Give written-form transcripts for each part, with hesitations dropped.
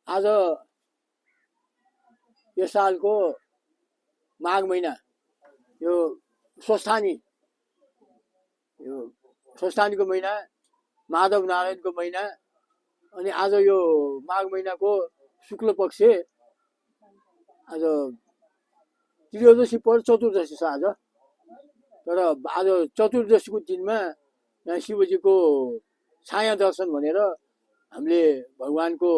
आज यस सालको माघ महिना यो स्वस्थानीको महिना, माधव नारायणको महिना। अनि आज यो माघ महिनाको शुक्ल पक्ष आज त्रयोदशी पर चतुर्दशी छ आज। तर आज चतुर्दशीको दिनमा यहाँ शिवजीको छाया दर्शन भनेर हामीले भगवानको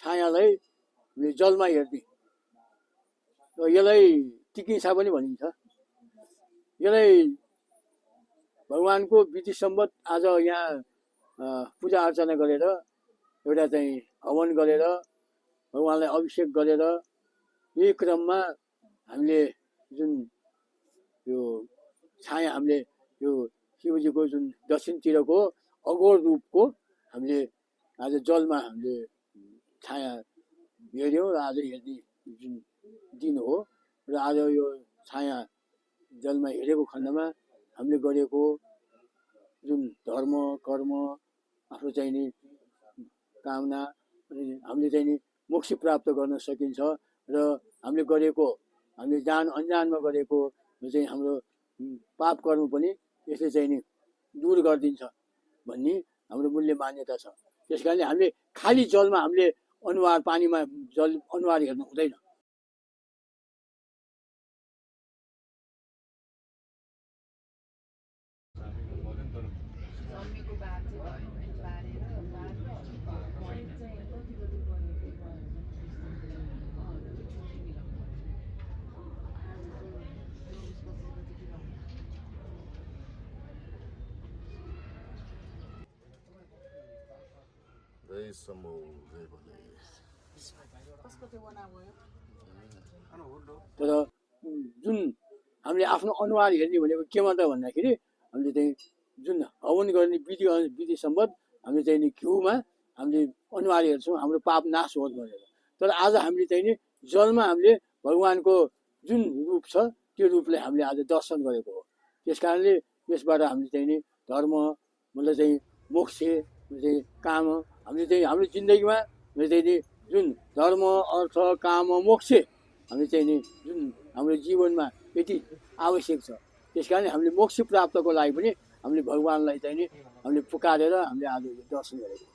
छायालाई हामीले जलमा हेर्ने र यसलाई टिकिछा पनि भनिन्छ। यसलाई भगवानको विधि सम्बत आज यहाँ पूजा अर्चना गरेर एउटा चाहिँ हवन गरेर भगवानलाई अभिषेक गरेर यही क्रममा हामीले जुन यो छाया हामीले यो शिवजीको जुन दक्षिणतिरको अघोर रूपको हामीले आज जलमा हामीले छाया हेऱ्यौँ र आज हेर्ने जुन दिन हो र आज यो छाया जलमा हेरेको खण्डमा हामीले गरेको जुन धर्म कर्म आफ्नो चाहिने कामना अनि हामीले चाहिने मोक्ष प्राप्त गर्न सकिन्छ र हामीले गरेको हामीले जान अनजानमा गरेको चाहिँ हाम्रो पाप कर्म पनि यसले चाहिँ नि दूर गरिदिन्छ भन्ने हाम्रो मूल्य मान्यता छ। त्यसकारणले हामीले खाली जलमा हामीले अनुहार पानीमा जल अनुहार हेर्नु हुँदैन। तर जुन हामीले आफ्नो अनुहार हेर्ने भनेको केमा त भन्दाखेरि हामीले चाहिँ जुन हवन गर्ने विधि सम्बत हामीले चाहिँ नि घिउमा हामीले अनुहार हेर्छौँ हाम्रो पाप नाश होस् भनेर। तर आज हामीले चाहिँ नि जलमा हामीले भगवानको जुन रूप छ त्यो रूपलाई हामीले आज दर्शन गरेको हो। त्यस कारणले यसबाट हामीले चाहिँ नि धर्म मतलब चाहिँ मोक्ष चाहिँ काम हामीले चाहिँ हाम्रो जिन्दगीमा चाहिँ नि जुन धर्म अर्थ काम मोक्ष हामीले चाहिँ नि जुन हाम्रो जीवनमा यति आवश्यक छ। त्यस कारण हामीले मोक्ष प्राप्तको लागि पनि हामीले भगवानलाई चाहिँ नि हामीले पुकारेर हामीले आज दर्शन गरेको।